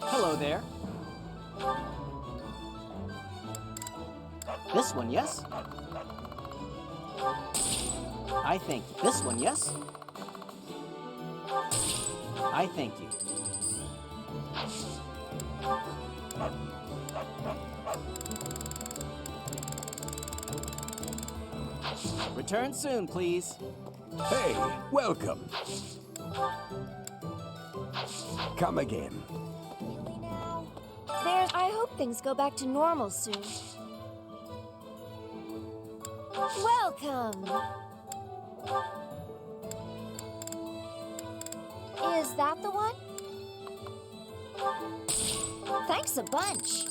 Hello there. This one, yes? I thank you. This one, yes? I thank you. Return soon, please. Hey, welcome. Come again. Really now? I hope things go back to normal soon. Welcome! Is that the one? Thanks a bunch.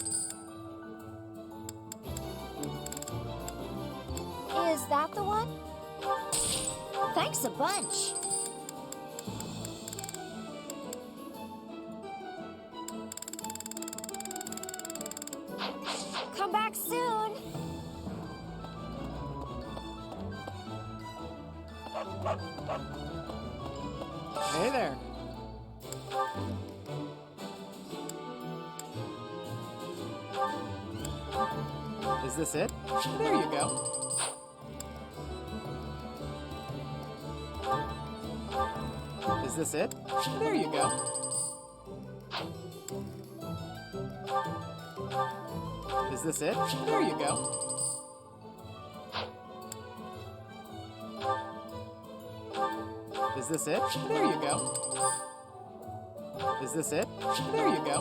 Is that the one? Thanks a bunch. Come back soon. Hey there. Is this it? There you go. Is this it? There you go. Is this it? There you go. Is this it? There you go. Is this it? There you go.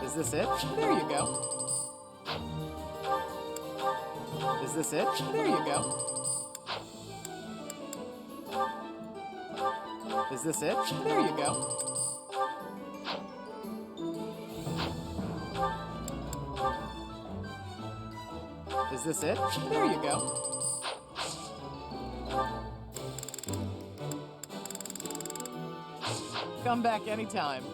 Is this it? There you go. Is this it? There you go. Is this it? There you go. Is this it? There you go. Come back anytime.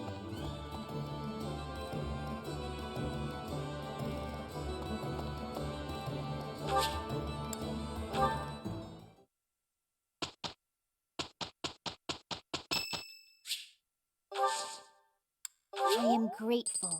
I am grateful.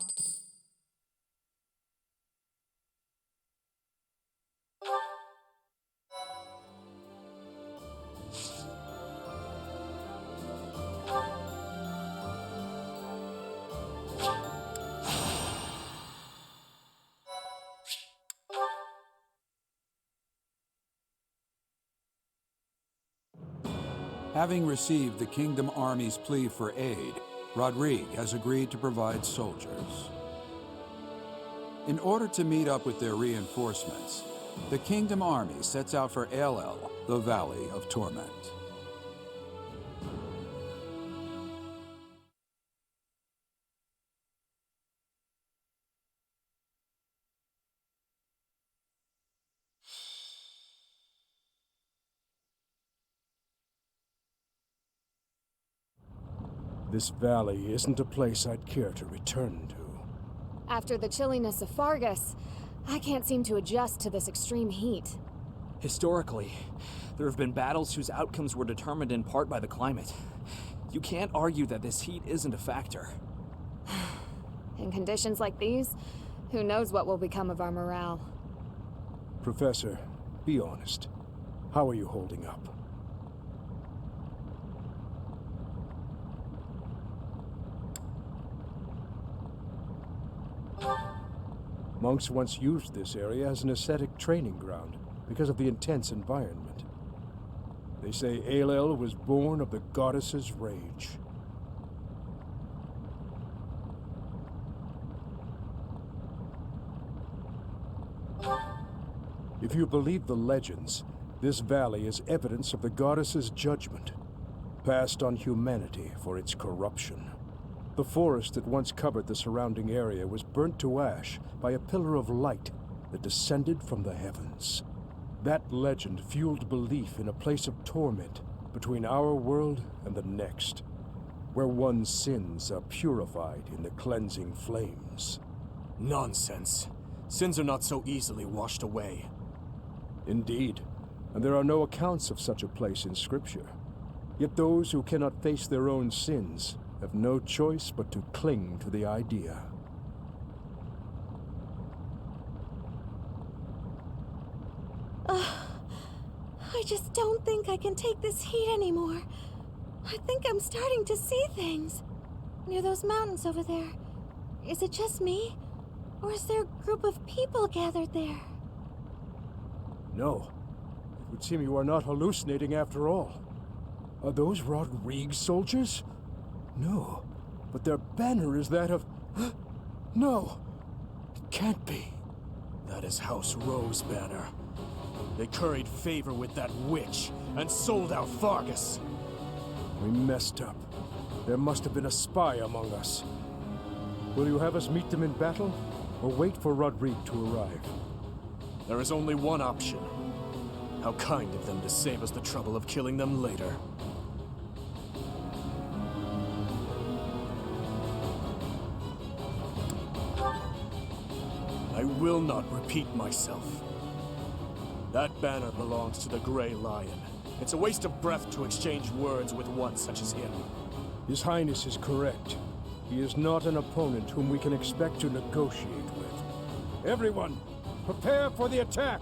Having received the Kingdom Army's plea for aid, Rodrigue has agreed to provide soldiers. In order to meet up with their reinforcements, the Kingdom Army sets out for Emblem, the Valley of Torment. This valley isn't a place I'd care to return to. After the chilliness of Fargus, I can't seem to adjust to this extreme heat. Historically, there have been battles whose outcomes were determined in part by the climate. You can't argue that this heat isn't a factor. In conditions like these, who knows what will become of our morale. Professor, be honest. How are you holding up? Monks once used this area as an ascetic training ground because of the intense environment. They say Emblem was born of the goddess's rage. If you believe the legends, this valley is evidence of the goddess's judgment, passed on humanity for its corruption. The forest that once covered the surrounding area was burnt to ash by a pillar of light that descended from the heavens. That legend fueled belief in a place of torment between our world and the next, where one's sins are purified in the cleansing flames. Nonsense. Sins are not so easily washed away. Indeed, and there are no accounts of such a place in Scripture. Yet those who cannot face their own sins have no choice but to cling to the idea. I just don't think I can take this heat anymore. I think I'm starting to see things. Near those mountains over there. Is it just me? Or is there a group of people gathered there? No. It would seem you are not hallucinating after all. Are those Rodriguez soldiers? No. But their banner is that of... No! It can't be. That is House Rowe's banner. They curried favor with that witch and sold out Fargus. We messed up. There must have been a spy among us. Will you have us meet them in battle, or wait for Rodrigue to arrive? There is only one option. How kind of them to save us the trouble of killing them later. I will not repeat myself. That banner belongs to the Grey Lion. It's a waste of breath to exchange words with one such as him. His Highness is correct. He is not an opponent whom we can expect to negotiate with. Everyone, prepare for the attack!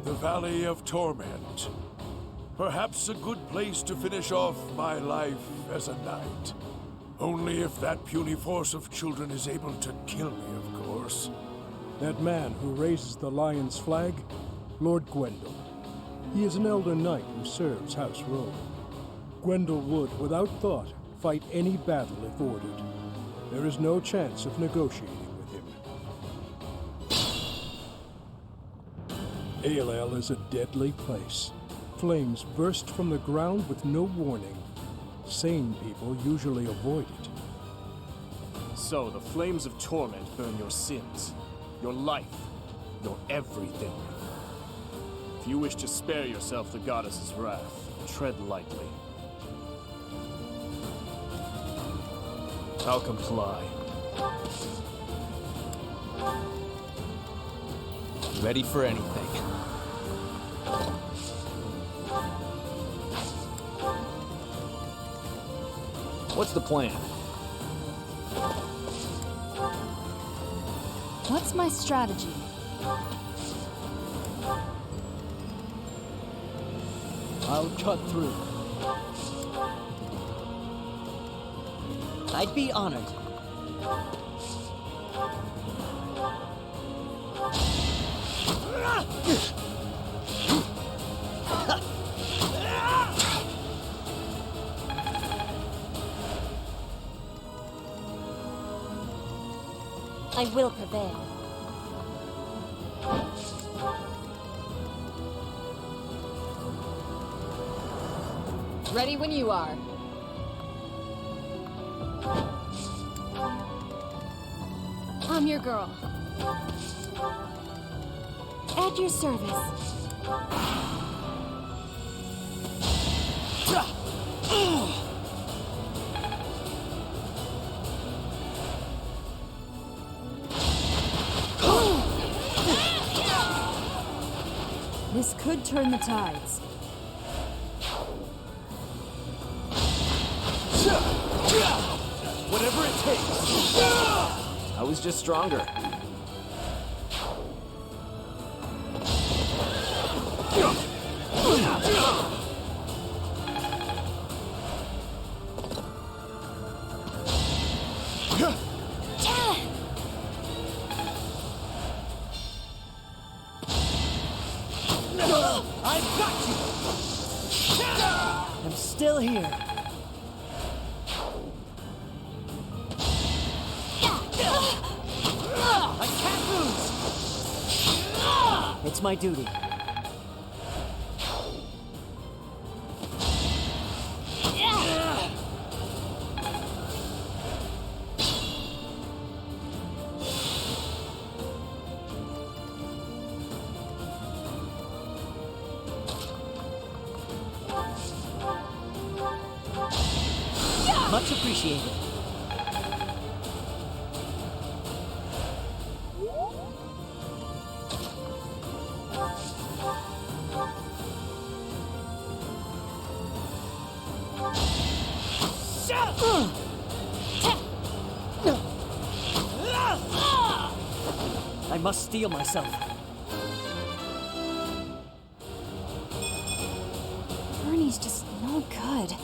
The Valley of Torment. Perhaps a good place to finish off my life as a knight. Only if that puny force of children is able to kill me, of course. That man who raises the lion's flag? Lord Gwendol. He is an elder knight who serves House Rowe. Gwendol would, without thought, fight any battle if ordered. There is no chance of negotiating with him. Aelel is a deadly place. Flames burst from the ground with no warning. Sane people usually avoid it. So, the flames of torment burn your sins, your life, your everything. If you wish to spare yourself the goddess's wrath, tread lightly. I'll comply. Ready for anything. What's the plan? What's my strategy? I'll cut through. I'd be honored. I will prevail. Ready when you are. I'm your girl. At your service. This could turn the tides. Whatever it takes. I was just stronger. I've got you! I'm still here. I can't lose! It's my duty. Much appreciated. I must steel myself. Bernie's just no good.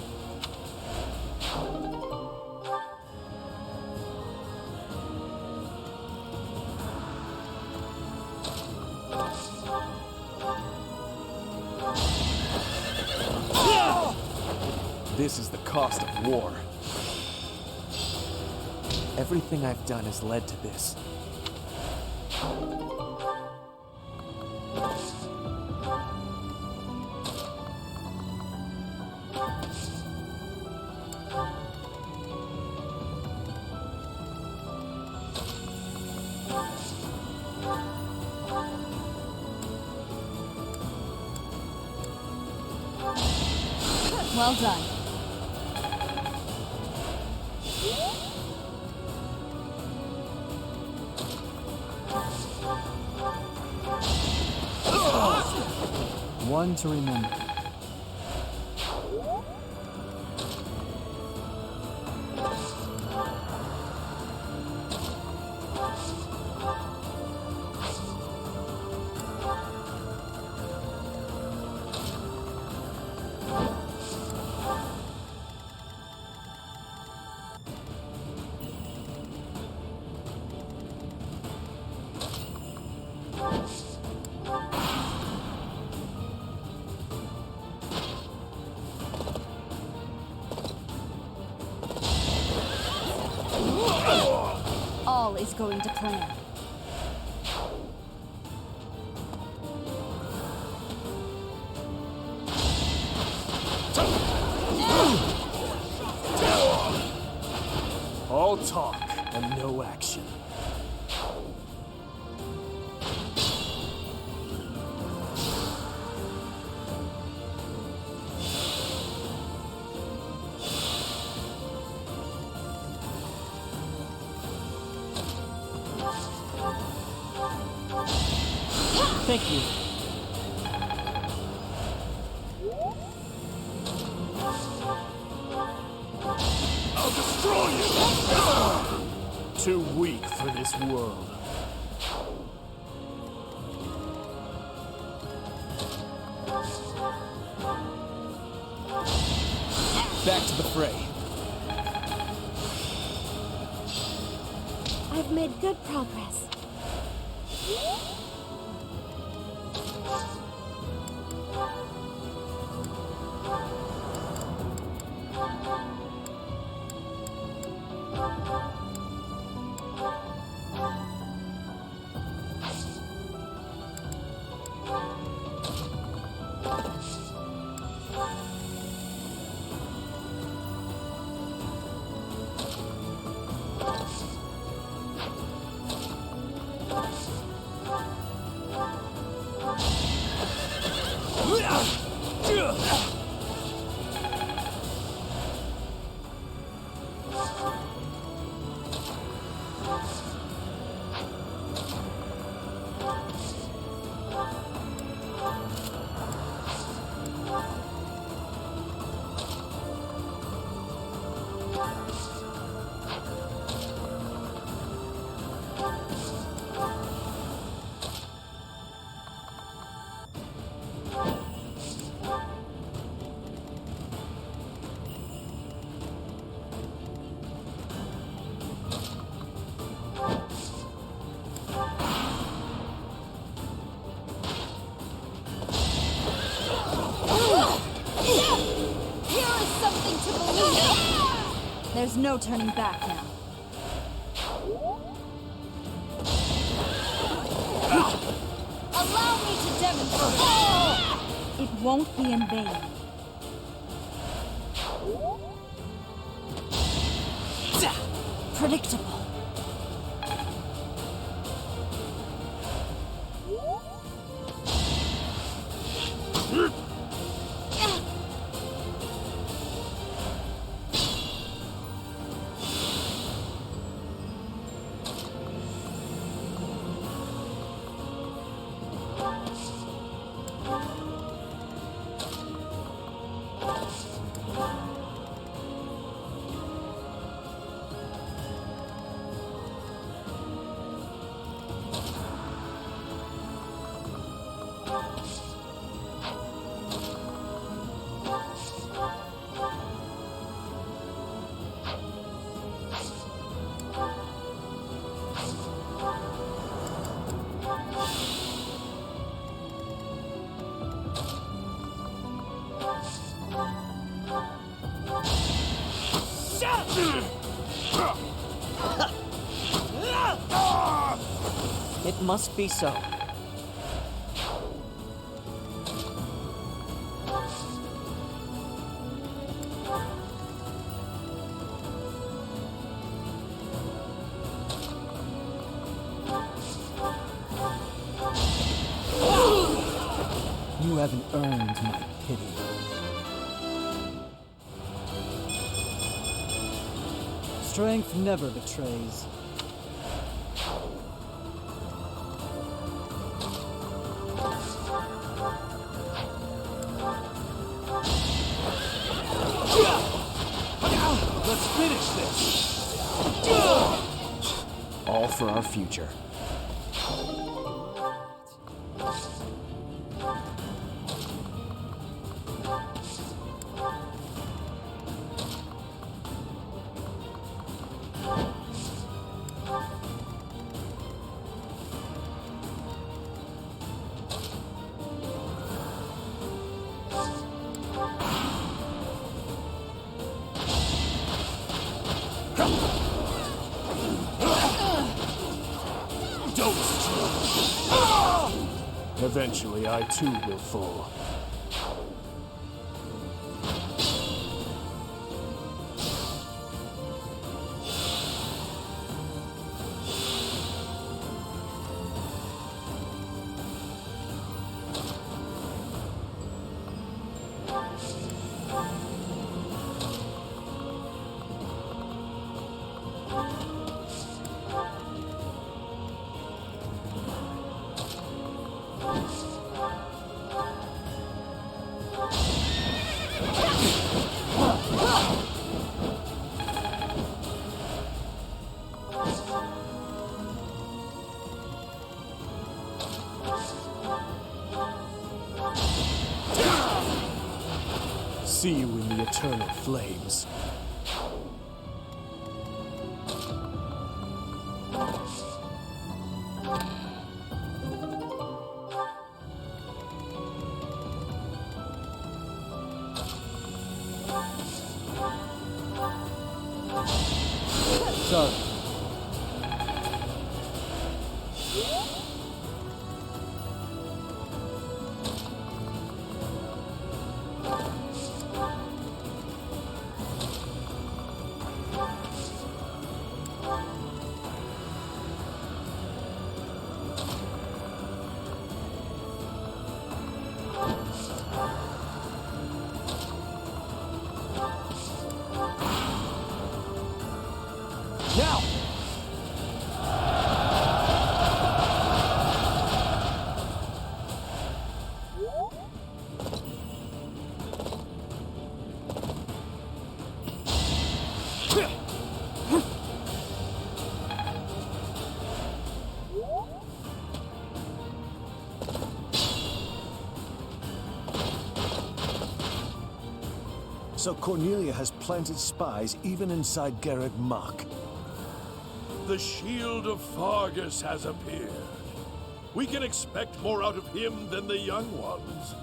This is the cost of war. Everything I've done has led to this. Well done. One to remember. All is going to plan. All talk and no action. Thank you. I'll destroy you! Too weak for this world. Back to the fray. I've made good progress. There's no turning back now. Allow me to demonstrate! It won't be in vain. Predictable. It must be so. You haven't earned my pity. Strength never betrays. Let's finish this! All for our future. Eventually, I too will fall. See you in the eternal flames. sorry. Now! So Cornelia has planted spies even inside Garreg Mach. The shield of Fargus has appeared. We can expect more out of him than the young ones.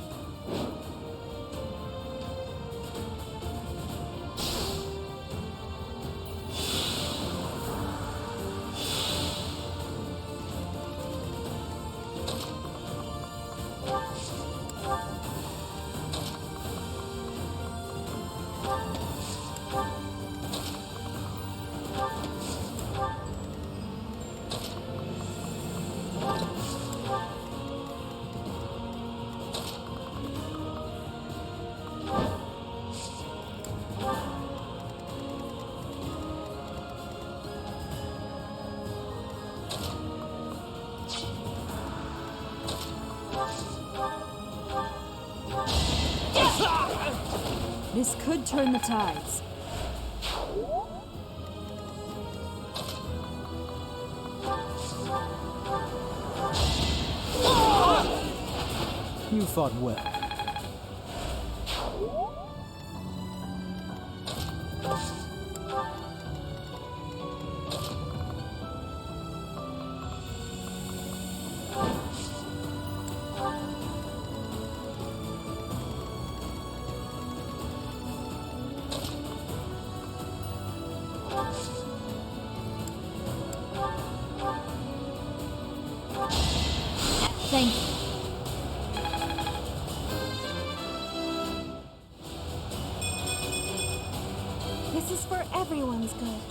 This could turn the tides. You fought well. Thank you. This is for everyone's good.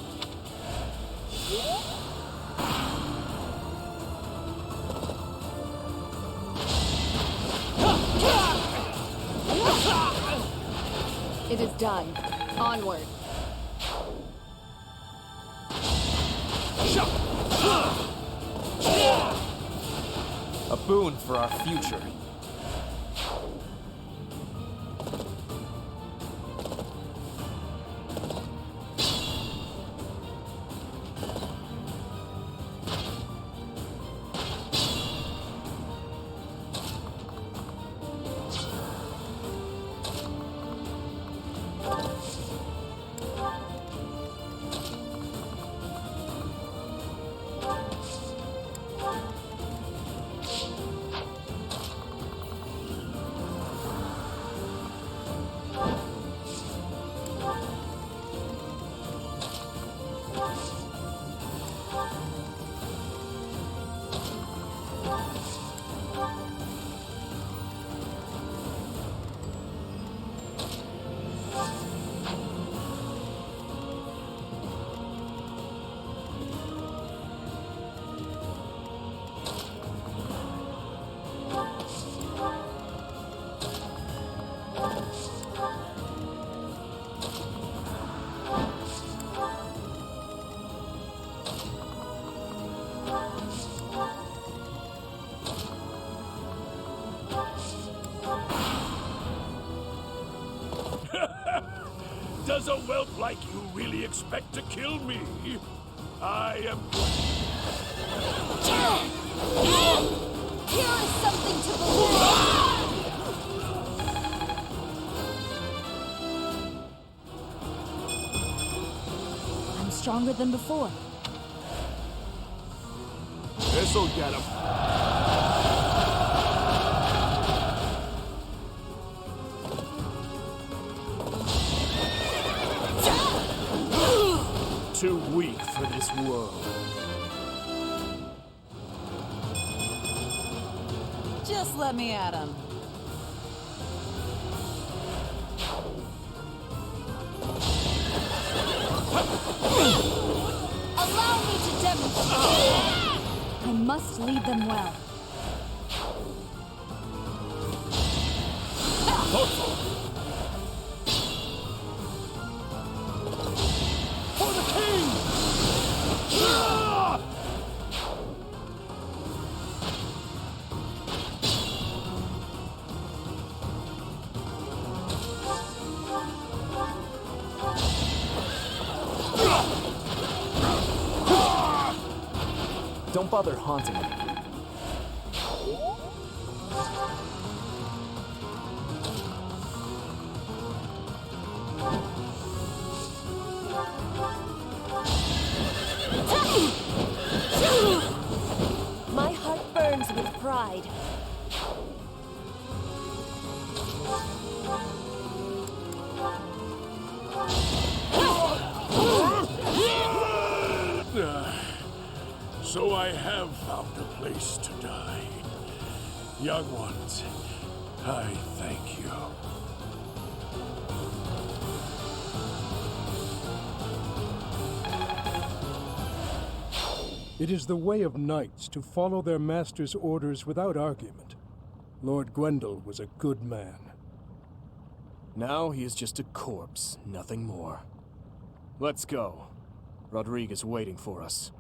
It is done. Onward. A boon for our future. Does a whelp like you really expect to kill me? I am... Here is something to believe. I'm stronger than before. This'll get him. too weak for this world. Just let me at him. Allow me to demonstrate. I must lead them well. For the king! Don't bother haunting me. My heart burns with pride. So I have found a place to die. Young ones, I thank you. It is the way of knights to follow their master's orders without argument. Lord Gwendol was a good man. Now he is just a corpse, nothing more. Let's go. Rodrigue is waiting for us.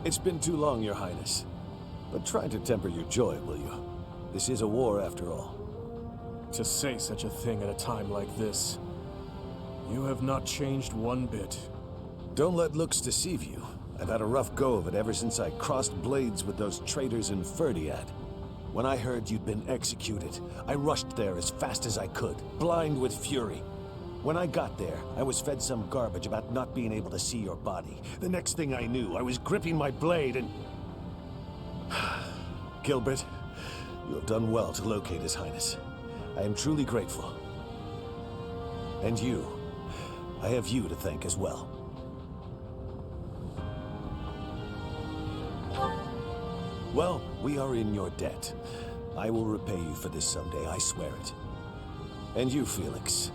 It's been too long, Your Highness. But try to temper your joy, will you? This is a war, after all. To say such a thing at a time like this. You have not changed one bit. Don't let looks deceive you. I've had a rough go of it ever since I crossed blades with those traitors in Ferdiad. When I heard you'd been executed, I rushed there as fast as I could, blind with fury. When I got there, I was fed some garbage about not being able to see your body. The next thing I knew, I was gripping my blade and... Gilbert, you have done well to locate His Highness. I am truly grateful. And you, I have you to thank as well. Well, we are in your debt. I will repay you for this someday, I swear it. And you, Felix,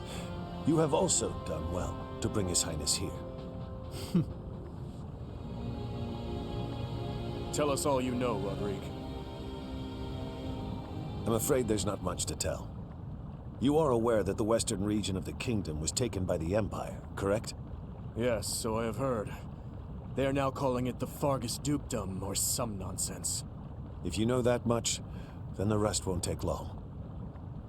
you have also done well to bring His Highness here. Tell us all you know, Rodrigue. I'm afraid there's not much to tell. You are aware that the western region of the kingdom was taken by the Empire, correct? Yes, so I have heard. They are now calling it the Fargus Dukedom, or some nonsense. If you know that much, then the rest won't take long.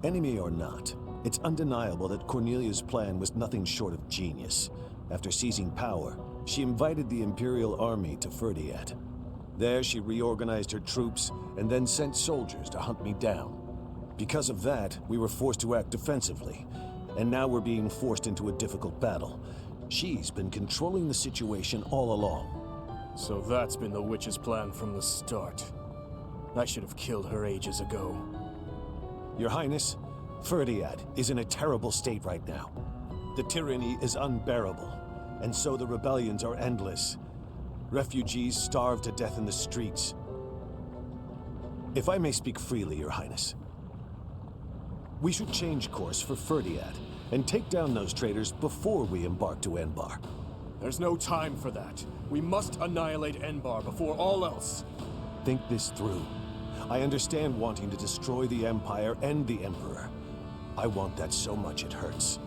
Enemy or not, it's undeniable that Cornelia's plan was nothing short of genius. After seizing power, she invited the Imperial army to Ferdiad. There, she reorganized her troops and then sent soldiers to hunt me down. Because of that, we were forced to act defensively, and now we're being forced into a difficult battle. She's been controlling the situation all along. So that's been the witch's plan from the start. I should have killed her ages ago. Your Highness, Ferdiad is in a terrible state right now. The tyranny is unbearable, and so the rebellions are endless. Refugees starve to death in the streets. If I may speak freely, Your Highness, we should change course for Ferdiad and take down those traitors before we embark to Enbar. There's no time for that. We must annihilate Enbar before all else. Think this through. I understand wanting to destroy the Empire and the Emperor. I want that so much it hurts.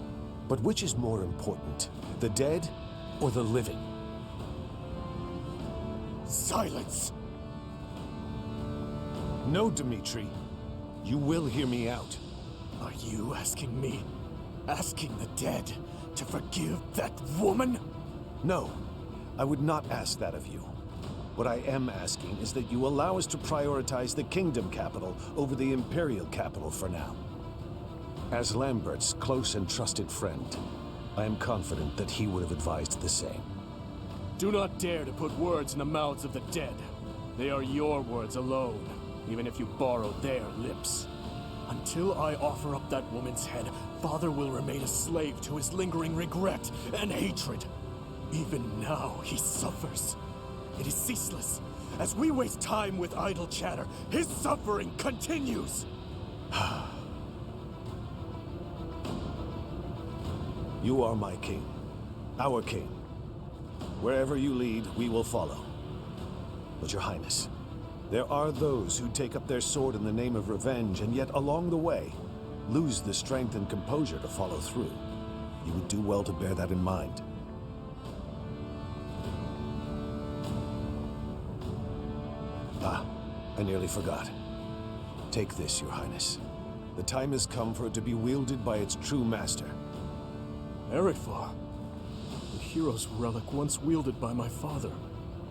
But which is more important, the dead or the living? Silence! No, Dmitri. You will hear me out. Are you asking me? Asking the dead to forgive that woman? No, I would not ask that of you. What I am asking is that you allow us to prioritize the kingdom capital over the imperial capital for now. As Lambert's close and trusted friend, I am confident that he would have advised the same. Do not dare to put words in the mouths of the dead. They are your words alone, even if you borrow their lips. Until I offer up that woman's head, Father will remain a slave to his lingering regret and hatred. Even now, he suffers. It is ceaseless. As we waste time with idle chatter, his suffering continues. You are my king, our king. Wherever you lead, we will follow. But Your Highness, there are those who take up their sword in the name of revenge, and yet along the way, lose the strength and composure to follow through. You would do well to bear that in mind. Ah, I nearly forgot. Take this, Your Highness. The time has come for it to be wielded by its true master. Erifar, the hero's relic once wielded by my father.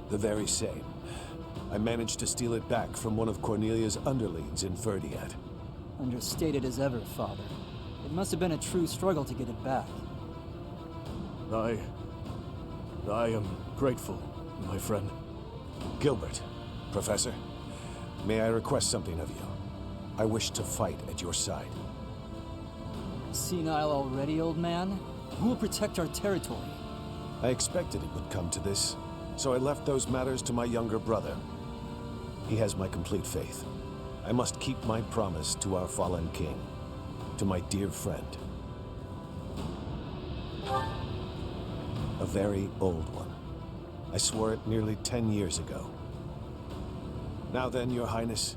The very same. I managed to steal it back from one of Cornelia's underlings in Ferdiad. Understated as ever, Father. It must have been a true struggle to get it back. I am grateful, my friend. Gilbert, Professor, may I request something of you? I wish to fight at your side. Senile already, old man? Who will protect our territory? I expected it would come to this, so I left those matters to my younger brother. He has my complete faith. I must keep my promise to our fallen king, to my dear friend. A very old one. I swore it nearly 10 years ago. Now then, Your Highness,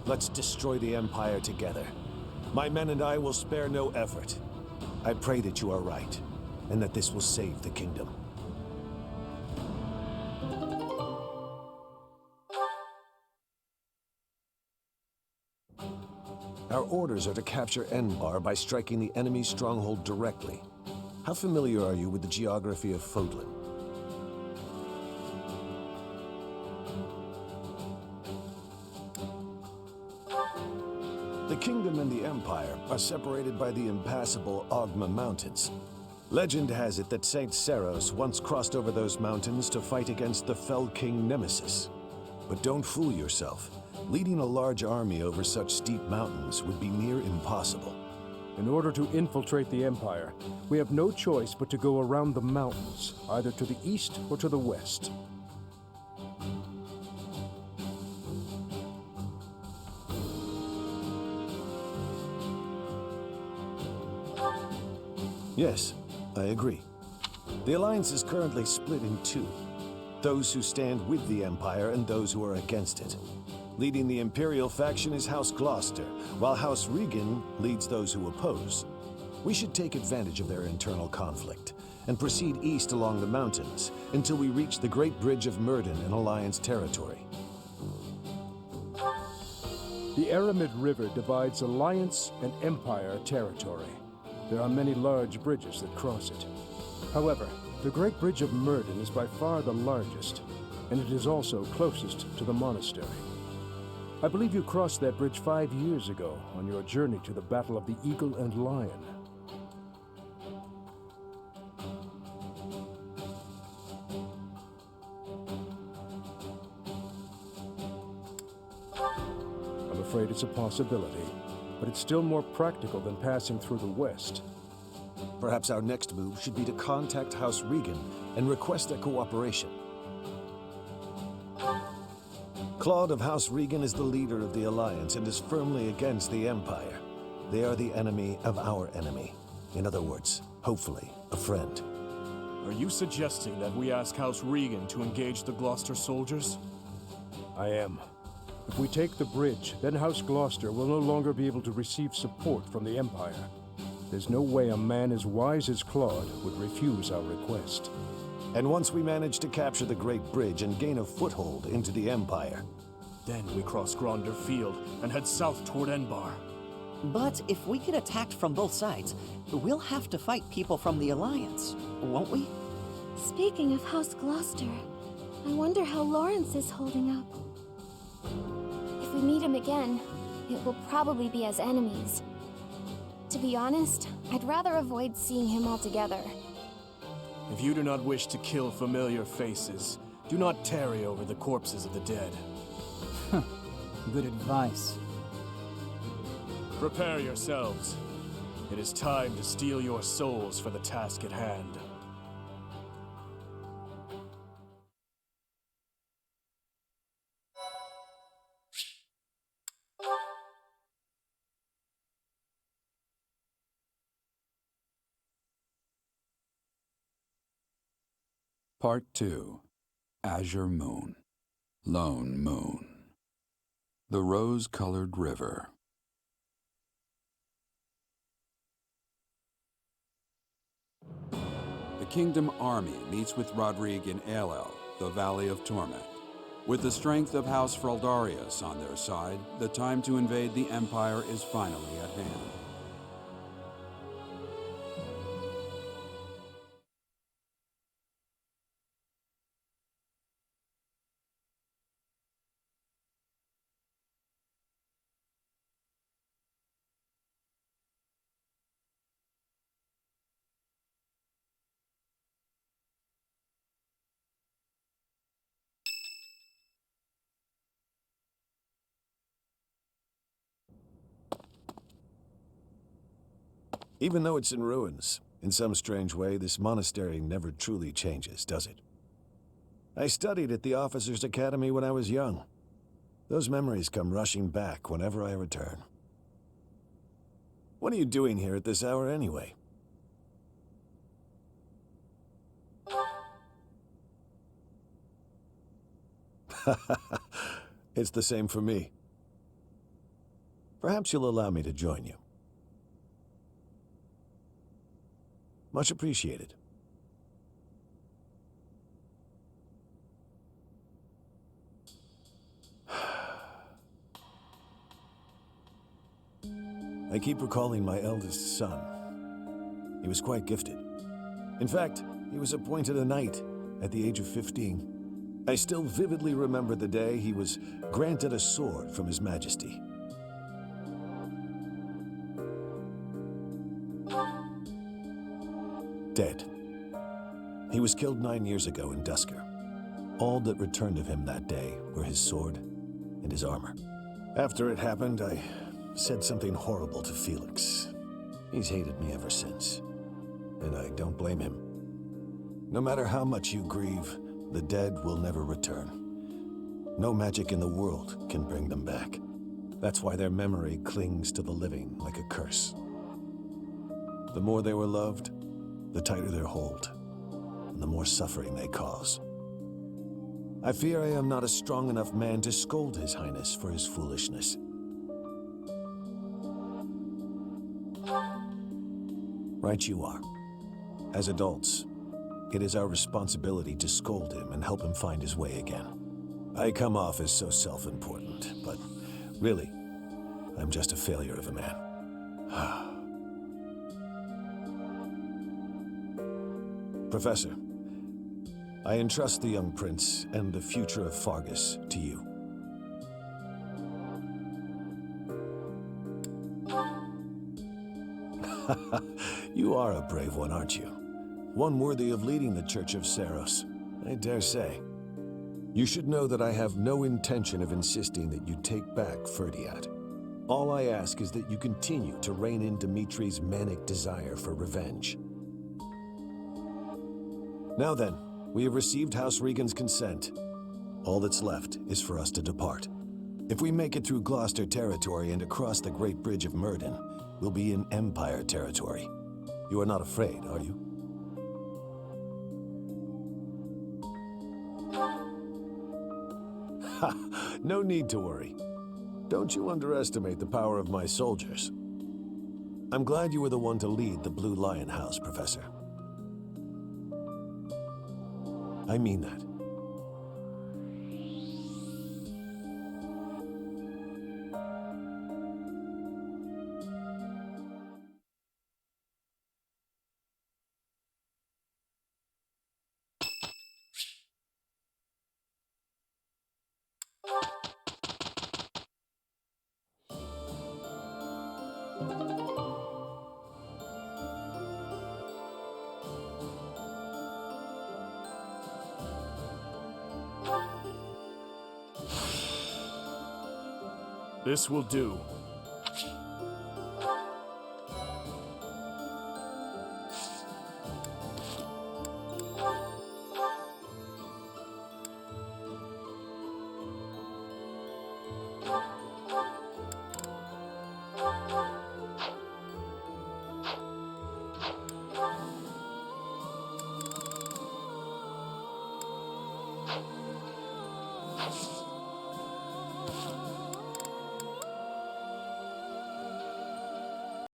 let's destroy the Empire together. My men and I will spare no effort. I pray that you are right, and that this will save the kingdom. Our orders are to capture Enbar by striking the enemy's stronghold directly. How familiar are you with the geography of Fodlan? The kingdom and the empire are separated by the impassable Ogma Mountains. Legend has it that Saint Seros once crossed over those mountains to fight against the fell king Nemesis. But don't fool yourself. Leading a large army over such steep mountains would be near impossible. In order to infiltrate the Empire, we have no choice but to go around the mountains, either to the east or to the west. Yes, I agree. The Alliance is currently split in two. Those who stand with the Empire and those who are against it. Leading the Imperial faction is House Gloucester, while House Regan leads those who oppose. We should take advantage of their internal conflict and proceed east along the mountains until we reach the Great Bridge of Myrden in Alliance territory. The Aramid River divides Alliance and Empire territory. There are many large bridges that cross it. However, the Great Bridge of Myrden is by far the largest, and it is also closest to the monastery. I believe you crossed that bridge 5 years ago on your journey to the Battle of the Eagle and Lion. I'm afraid it's a possibility, but it's still more practical than passing through the west. Perhaps our next move should be to contact House Regan and request their cooperation. Claude of House Regan is the leader of the Alliance and is firmly against the Empire. They are the enemy of our enemy. In other words, hopefully, a friend. Are you suggesting that we ask House Regan to engage the Gloucester soldiers? I am. If we take the bridge, then House Gloucester will no longer be able to receive support from the Empire. There's no way a man as wise as Claude would refuse our request. And once we manage to capture the Great Bridge and gain a foothold into the Empire, then we cross Gronder Field and head south toward Enbar. But if we get attacked from both sides, we'll have to fight people from the Alliance, won't we? Speaking of House Gloucester, I wonder how Lawrence is holding up. If we meet him again, it will probably be as enemies. To be honest, I'd rather avoid seeing him altogether. If you do not wish to kill familiar faces, do not tarry over the corpses of the dead. Good advice. Prepare yourselves. It is time to steal your souls for the task at hand. Part 2. Azure Moon. Lone Moon. The Rose-Colored River. The Kingdom Army meets with Rodrigue in Aelel, the Valley of Torment. With the strength of House Fraldarius on their side, the time to invade the Empire is finally at hand. Even though it's in ruins, in some strange way, this monastery never truly changes, does it? I studied at the Officers' Academy when I was young. Those memories come rushing back whenever I return. What are you doing here at this hour anyway? It's the same for me. Perhaps you'll allow me to join you. Much appreciated. I keep recalling my eldest son. He was quite gifted. In fact, he was appointed a knight at the age of 15. I still vividly remember the day he was granted a sword from His Majesty. Dead. He was killed 9 years ago in Dusker. All that returned of him that day were his sword and his armor. After it happened, I said something horrible to Felix. He's hated me ever since, and I don't blame him. No matter how much you grieve, the dead will never return. No magic in the world can bring them back. That's why their memory clings to the living like a curse. The more they were loved, the tighter their hold, and the more suffering they cause. I fear I am not a strong enough man to scold His Highness for his foolishness. Right you are. As adults, it is our responsibility to scold him and help him find his way again. I come off as so self-important, but really, I'm just a failure of a man. Professor, I entrust the young prince and the future of Fargus to you. You are a brave one, aren't you? One worthy of leading the Church of Seiros, I dare say. You should know that I have no intention of insisting that you take back Ferdiat. All I ask is that you continue to rein in Dimitri's manic desire for revenge. Now then, we have received House Regan's consent. All that's left is for us to depart. If we make it through Gloucester territory and across the Great Bridge of Myrddin, we'll be in Empire territory. You are not afraid, are you? Ha! No need to worry. Don't you underestimate the power of my soldiers. I'm glad you were the one to lead the Blue Lion House, Professor. I mean that. This will do.